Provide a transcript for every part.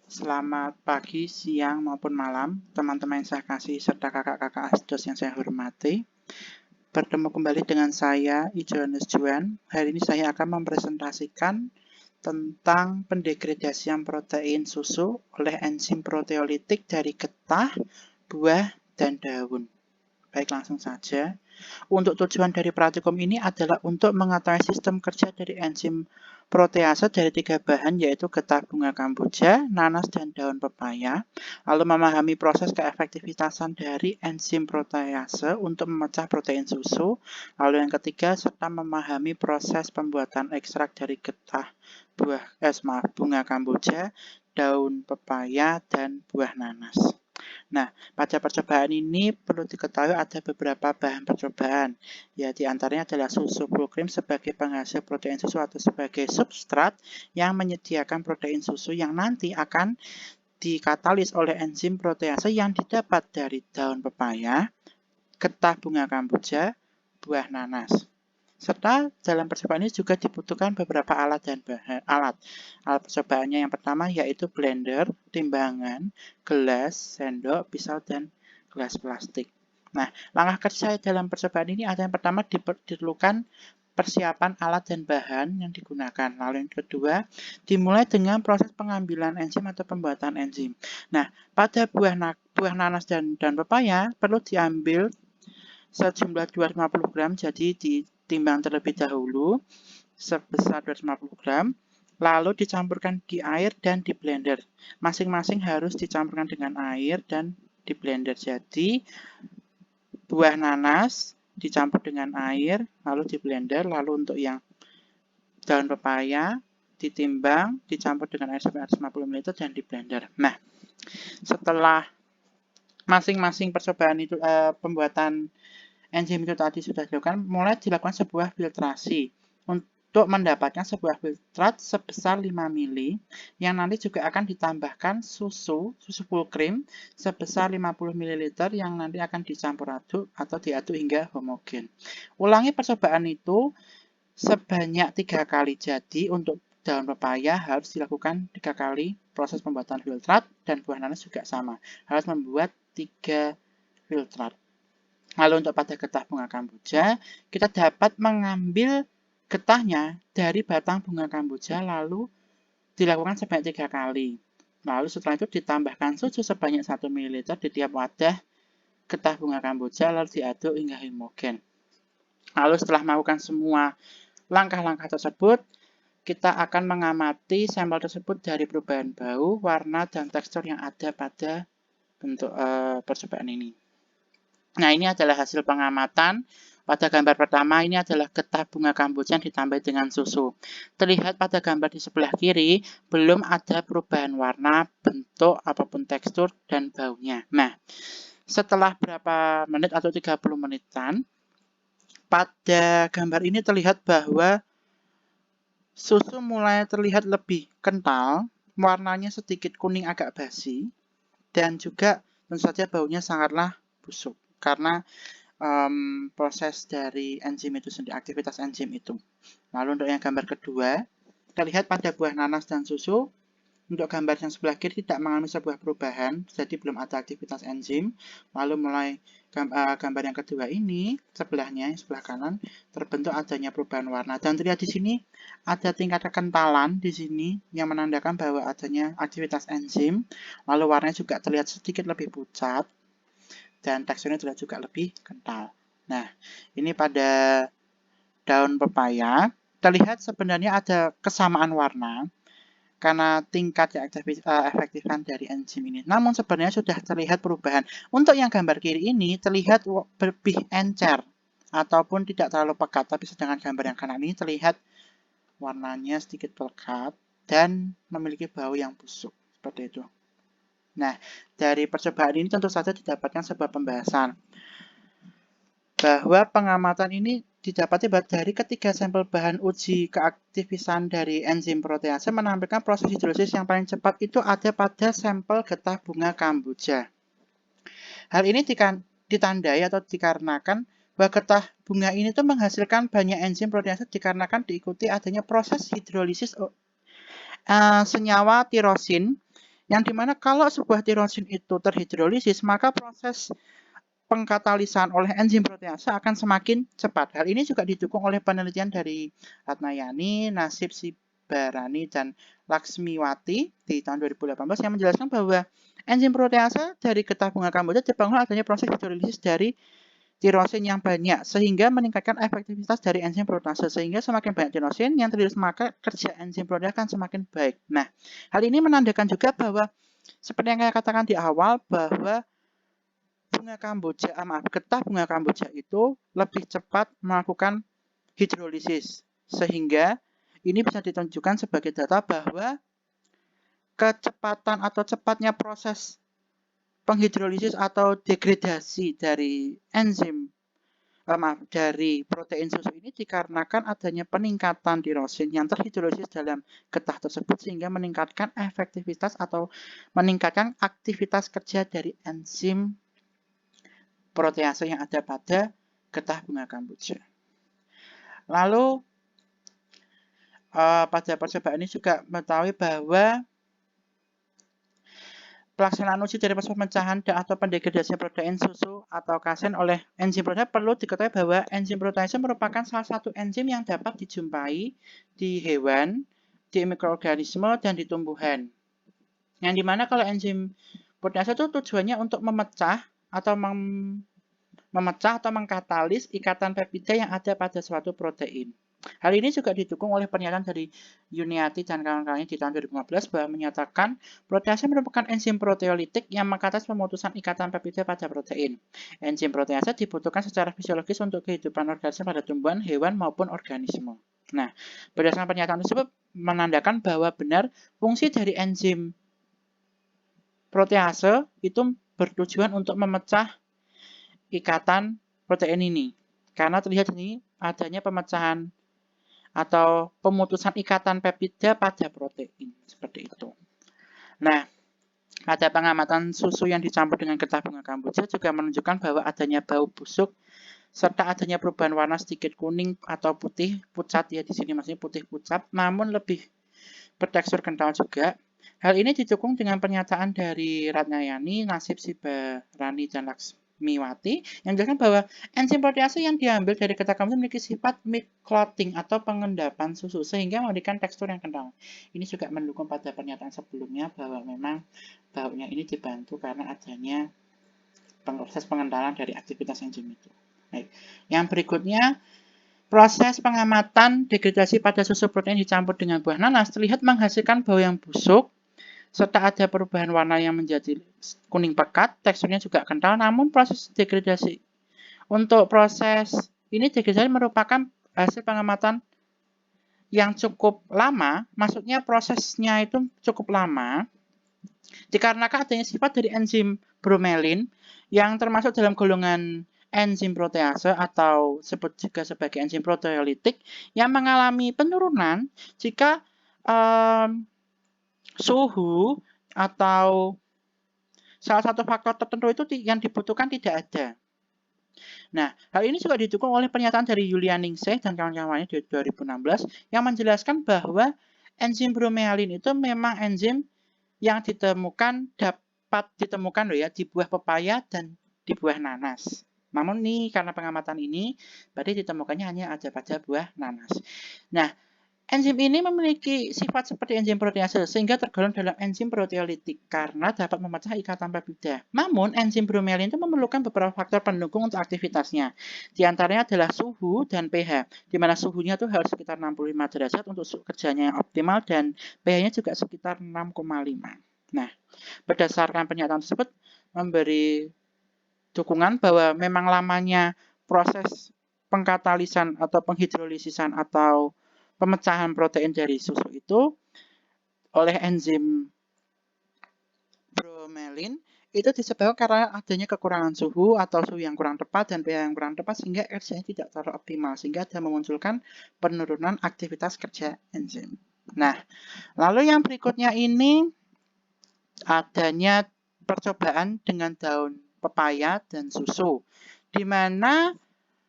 Selamat pagi, siang, maupun malam, teman-teman yang saya kasih serta kakak-kakak asdos yang saya hormati. Bertemu kembali dengan saya, Ijohannes Juan. Hari ini saya akan mempresentasikan tentang pendegradasian protein susu oleh enzim proteolitik dari getah, buah, dan daun. Baik, langsung saja. Untuk tujuan dari praktikum ini adalah untuk mengetahui sistem kerja dari enzim protease dari 3 bahan, yaitu getah bunga kamboja, nanas, dan daun pepaya, lalu memahami proses keefektivitasan dari enzim protease untuk memecah protein susu, lalu yang ketiga, serta memahami proses pembuatan ekstrak dari getah bunga kamboja, daun pepaya, dan buah nanas. Nah, pada percobaan ini perlu diketahui ada beberapa bahan percobaan. Ya, di antaranya adalah susu full cream sebagai penghasil protein susu atau sebagai substrat yang menyediakan protein susu yang nanti akan dikatalis oleh enzim protease yang didapat dari daun pepaya, getah bunga kamboja, buah nanas. Serta dalam percobaan ini juga dibutuhkan beberapa alat dan bahan. Alat percobaannya yang pertama yaitu blender, timbangan, gelas, sendok, pisau, dan gelas plastik. Nah, langkah kerja dalam percobaan ini ada yang pertama diperlukan persiapan alat dan bahan yang digunakan. Lalu yang kedua, dimulai dengan proses pengambilan enzim atau pembuatan enzim. Nah, pada buah nanas dan pepaya perlu diambil sejumlah 250 gram, jadi ditimbang terlebih dahulu sebesar 250 gram, lalu dicampurkan di air dan di blender. Masing-masing harus dicampurkan dengan air dan di blender. Jadi buah nanas dicampur dengan air, lalu di blender, lalu untuk yang daun pepaya ditimbang, dicampur dengan air sampai 150 ml dan di blender. Nah, setelah masing-masing percobaan itu pembuatan enzim itu tadi sudah dilakukan, mulai dilakukan sebuah filtrasi untuk mendapatkan sebuah filtrat sebesar 5 ml yang nanti juga akan ditambahkan susu full cream sebesar 50 ml yang nanti akan dicampur aduk atau diaduk hingga homogen. Ulangi percobaan itu sebanyak 3 kali. Jadi untuk daun pepaya harus dilakukan 3 kali proses pembuatan filtrat dan buah nanas juga sama. Harus membuat 3 filtrat. Lalu untuk pada getah bunga kamboja, kita dapat mengambil getahnya dari batang bunga kamboja lalu dilakukan sebanyak 3 kali. Lalu setelah itu ditambahkan susu sebanyak 1 ml di tiap wadah getah bunga kamboja lalu diaduk hingga homogen. Lalu setelah melakukan semua langkah-langkah tersebut, kita akan mengamati sampel tersebut dari perubahan bau, warna, dan tekstur yang ada pada bentuk percobaan ini. Nah, ini adalah hasil pengamatan. Pada gambar pertama, ini adalah getah bunga kamboja yang ditambah dengan susu. Terlihat pada gambar di sebelah kiri, belum ada perubahan warna, bentuk, apapun tekstur, dan baunya. Nah, setelah berapa menit atau 30 menitan, pada gambar ini terlihat bahwa susu mulai terlihat lebih kental, warnanya sedikit kuning agak basi, dan juga tentu saja baunya sangatlah busuk karena proses dari enzim itu sendiri, aktivitas enzim itu. Lalu untuk yang gambar kedua, kita lihat pada buah nanas dan susu, untuk gambar yang sebelah kiri tidak mengalami sebuah perubahan, jadi belum ada aktivitas enzim. Lalu mulai gambar yang kedua ini, sebelahnya, yang sebelah kanan, terbentuk adanya perubahan warna. Dan terlihat di sini ada tingkat kekentalan di sini yang menandakan bahwa adanya aktivitas enzim. Lalu warnanya juga terlihat sedikit lebih pucat dan teksturnya terlihat juga lebih kental. Nah, ini pada daun pepaya terlihat sebenarnya ada kesamaan warna karena tingkat efektifan dari enzim ini. Namun sebenarnya sudah terlihat perubahan. Untuk yang gambar kiri ini terlihat lebih encer ataupun tidak terlalu pekat, tapi sedangkan gambar yang kanan ini terlihat warnanya sedikit pekat dan memiliki bau yang busuk seperti itu. Nah, dari percobaan ini tentu saja didapatkan sebuah pembahasan bahwa pengamatan ini didapati dari ketiga sampel bahan uji keaktifan dari enzim protease menampilkan proses hidrolisis yang paling cepat itu ada pada sampel getah bunga kamboja. Hal ini ditandai atau dikarenakan bahwa getah bunga ini tuh menghasilkan banyak enzim protease dikarenakan diikuti adanya proses hidrolisis senyawa tirosin Yang dimana kalau sebuah tirosin itu terhidrolisis, maka proses pengkatalisan oleh enzim protease akan semakin cepat. Hal ini juga didukung oleh penelitian dari Ratnayani, Nasib Sibarani, dan Laksmiwati di tahun 2018 yang menjelaskan bahwa enzim protease dari getah bunga kamboja dibangun adanya proses hidrolisis dari tirosin yang banyak sehingga meningkatkan efektivitas dari enzim protease, sehingga semakin banyak tirosin yang terhidrolisis maka kerja enzim protease akan semakin baik. Nah, hal ini menandakan juga bahwa seperti yang saya katakan di awal bahwa getah bunga kamboja itu lebih cepat melakukan hidrolisis, sehingga ini bisa ditunjukkan sebagai data bahwa kecepatan atau cepatnya proses penghidrolisis atau degradasi dari dari protein susu ini dikarenakan adanya peningkatan tirosin yang terhidrolisis dalam getah tersebut, sehingga meningkatkan efektivitas atau meningkatkan aktivitas kerja dari enzim protease yang ada pada getah bunga kamboja. Lalu pada percobaan ini juga mengetahui bahwa pelaksanaan uji dari proses pemecahan atau pendegradasi protein susu atau kasein oleh enzim protease perlu diketahui bahwa enzim protease merupakan salah satu enzim yang dapat dijumpai di hewan, di mikroorganisme, dan di tumbuhan. Yang dimana kalau enzim protease itu tujuannya untuk memecah atau mengkatalis ikatan peptida yang ada pada suatu protein. Hal ini juga didukung oleh pernyataan dari Yuniati dan kawan-kawannya di tahun 2015 bahwa menyatakan protease merupakan enzim proteolitik yang mengkatalis pemutusan ikatan peptida pada protein. Enzim protease dibutuhkan secara fisiologis untuk kehidupan organisme pada tumbuhan, hewan, maupun organisme. Nah, berdasarkan pernyataan tersebut menandakan bahwa benar fungsi dari enzim protease itu bertujuan untuk memecah ikatan protein ini. Karena terlihat ini adanya pemecahan atau pemutusan ikatan peptida pada protein seperti itu. Nah, pada pengamatan susu yang dicampur dengan getah bunga kamboja juga menunjukkan bahwa adanya bau busuk serta adanya perubahan warna sedikit kuning atau putih pucat, ya di sini maksudnya putih pucat, namun lebih bertekstur kental juga. Hal ini didukung dengan pernyataan dari Ratnayani, Nasib Sibarani, dan Laksmiwati yang menjelaskan bahwa enzim protease yang diambil dari getah kamboja memiliki sifat milk clotting atau pengendapan susu sehingga memberikan tekstur yang kental. Ini juga mendukung pada pernyataan sebelumnya bahwa memang baunya ini dibantu karena adanya proses pengendalan dari aktivitas enzim itu. Baik. Yang berikutnya, proses pengamatan degradasi pada susu protein dicampur dengan buah nanas terlihat menghasilkan bau yang busuk, serta ada perubahan warna yang menjadi kuning pekat, teksturnya juga kental, namun proses degradasi. Untuk proses ini degradasi merupakan hasil pengamatan yang cukup lama, maksudnya prosesnya itu cukup lama, dikarenakan adanya sifat dari enzim bromelin yang termasuk dalam golongan enzim protease atau disebut juga sebagai enzim proteolitik yang mengalami penurunan jika suhu atau salah satu faktor tertentu itu yang dibutuhkan tidak ada. Nah, hal ini juga didukung oleh pernyataan dari Julian Ningsih dan kawan-kawannya di 2016 yang menjelaskan bahwa enzim bromelin itu memang enzim yang dapat ditemukan di buah pepaya dan di buah nanas. Namun nih karena pengamatan ini berarti ditemukannya hanya ada pada buah nanas. Nah, enzim ini memiliki sifat seperti enzim protease sehingga tergolong dalam enzim proteolitik karena dapat memecah ikatan peptida. Namun enzim bromelin itu memerlukan beberapa faktor pendukung untuk aktivitasnya. Di antaranya adalah suhu dan pH, di mana suhunya itu harus sekitar 65 derajat untuk kerjanya yang optimal dan pH-nya juga sekitar 6,5. Nah, berdasarkan pernyataan tersebut memberi dukungan bahwa memang lamanya proses pengkatalisan atau penghidrolisisan atau pemecahan protein dari susu itu oleh enzim bromelin itu disebabkan karena adanya kekurangan suhu atau suhu yang kurang tepat dan pH yang kurang tepat sehingga kerjanya tidak terlalu optimal sehingga ada memunculkan penurunan aktivitas kerja enzim. Nah, lalu yang berikutnya ini adanya percobaan dengan daun pepaya dan susu, di mana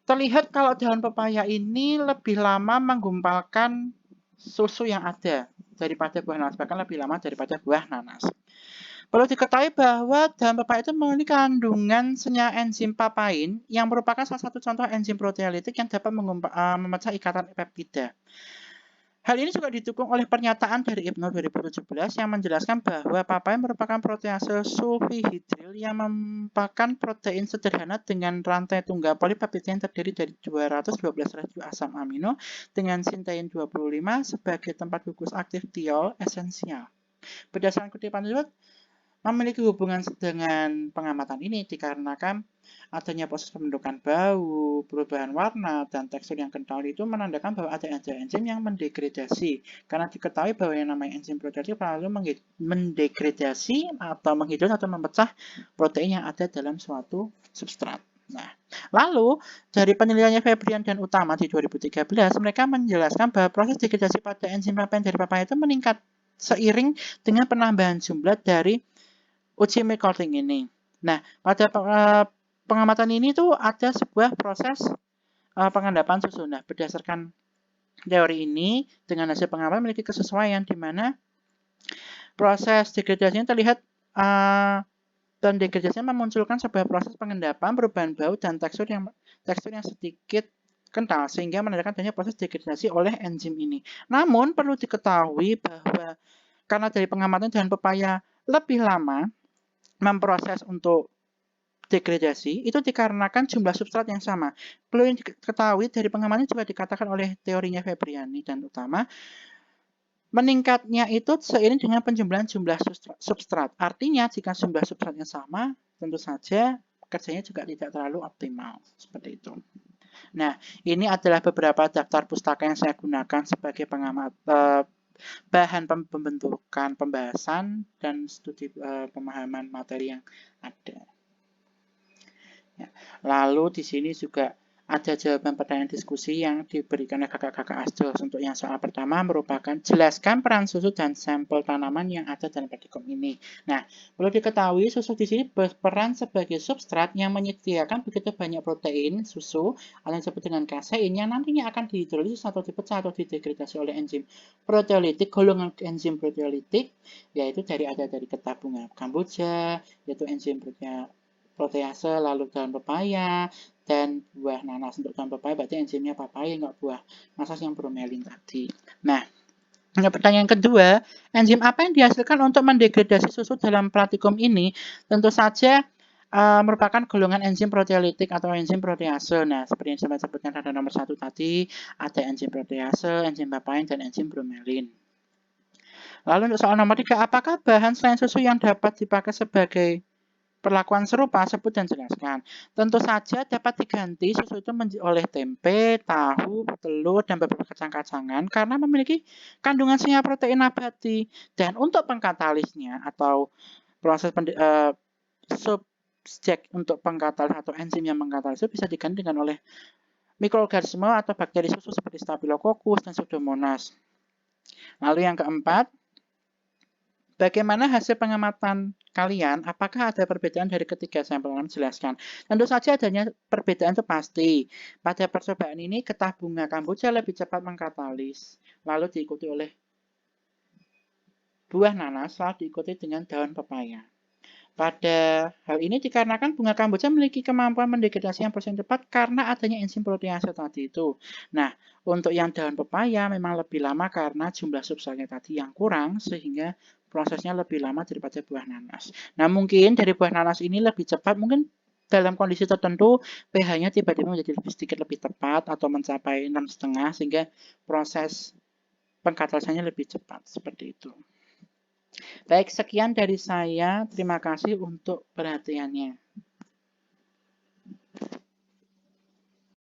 terlihat kalau daun pepaya ini lebih lama menggumpalkan susu yang ada daripada buah nanas, bahkan lebih lama daripada buah nanas. Perlu diketahui bahwa daun pepaya itu memiliki kandungan senyawa enzim papain yang merupakan salah satu contoh enzim proteolitik yang dapat memecah ikatan peptida. Hal ini juga didukung oleh pernyataan dari Ibnu 2017 yang menjelaskan bahwa papain merupakan protease sulfihidril yang merupakan protein sederhana dengan rantai tunggal polipeptida yang terdiri dari 212 residu asam amino dengan sintein 25 sebagai tempat gugus aktif tiol esensial. Berdasarkan kutipan tersebut, memiliki hubungan dengan pengamatan ini dikarenakan adanya proses pembentukan bau, perubahan warna, dan tekstur yang kental itu menandakan bahwa ada enzim yang mendegradasi. Karena diketahui bahwa yang namanya enzim proteolytik lalu mendegradasi atau menghidros atau memecah protein yang ada dalam suatu substrat. Nah, lalu dari penelitiannya Febrian dan Utama di 2013, mereka menjelaskan bahwa proses degradasi pada enzim papain dari papaya itu meningkat seiring dengan penambahan jumlah dari uji recording ini. Nah, pada pengamatan ini tuh ada sebuah proses pengendapan susu. Nah, berdasarkan teori ini, dengan hasil pengamatan memiliki kesesuaian di mana proses degradasinya terlihat dan degradasinya memunculkan sebuah proses pengendapan, perubahan bau, dan tekstur yang sedikit kental, sehingga menandakan adanya proses degradasi oleh enzim ini. Namun, perlu diketahui bahwa karena dari pengamatan daun pepaya lebih lama memproses untuk degradasi itu dikarenakan jumlah substrat yang sama. Perlu diketahui dari pengamatan juga dikatakan oleh teorinya Febriani dan Utama, meningkatnya itu seiring dengan penjumlahan jumlah substrat. Artinya jika jumlah substratnya sama, tentu saja kerjanya juga tidak terlalu optimal. Seperti itu. Nah, ini adalah beberapa daftar pustaka yang saya gunakan sebagai pengamat bahan pembentukan pembahasan dan studi pemahaman materi yang ada. Ya. Lalu di sini juga ada jawaban pertanyaan diskusi yang diberikan oleh kakak-kakak Asdos. Untuk yang soal pertama merupakan jelaskan peran susu dan sampel tanaman yang ada dalam praktikum ini. Nah, perlu diketahui susu di sini berperan sebagai substrat yang menyediakan begitu banyak protein susu atau yang disebut dengan kasein yang nantinya akan dihidrolisis atau dipecah atau didegradasi oleh enzim proteolitik. Golongan enzim proteolitik yaitu ada dari getah bunga kamboja, yaitu enzim protease, lalu daun pepaya, dan buah nanas. Untuk daun pepaya berarti enzimnya papaya, nggak buah nanas yang bromelin tadi. Nah, pertanyaan kedua, enzim apa yang dihasilkan untuk mendegradasi susu dalam praktikum ini? Tentu saja merupakan golongan enzim proteolitik atau enzim protease. Nah, seperti yang saya sebutkan pada nomor 1 tadi, ada enzim protease, enzim papain, dan enzim bromelin. Lalu untuk soal nomor 3, apakah bahan selain susu yang dapat dipakai sebagai perlakuan serupa? Sebut dan jelaskan. Tentu saja dapat diganti susu itu oleh tempe, tahu, telur, dan beberapa kacang-kacangan karena memiliki kandungan senyawa protein nabati. Dan untuk pengkatalisnya atau proses subjek untuk pengkatalis atau enzim yang mengkatalis itu bisa diganti dengan oleh mikroorganisme atau bakteri susu seperti Staphylococcus dan Pseudomonas. Lalu yang keempat, bagaimana hasil pengamatan kalian? Apakah ada perbedaan dari ketiga sampel? Jelaskan. Tentu saja adanya perbedaan itu pasti. Pada percobaan ini, getah bunga kamboja lebih cepat mengkatalis, lalu diikuti oleh buah nanas, lalu diikuti dengan daun pepaya. Pada hal ini dikarenakan bunga kamboja memiliki kemampuan mendegradasi yang persen cepat karena adanya enzim protease tadi itu. Nah, untuk yang daun pepaya memang lebih lama karena jumlah substratnya tadi yang kurang sehingga prosesnya lebih lama daripada buah nanas. Nah, mungkin dari buah nanas ini lebih cepat, mungkin dalam kondisi tertentu pH-nya tiba-tiba menjadi sedikit lebih tepat atau mencapai 6,5 sehingga proses pengkatalisannya lebih cepat seperti itu. Baik, sekian dari saya. Terima kasih untuk perhatiannya.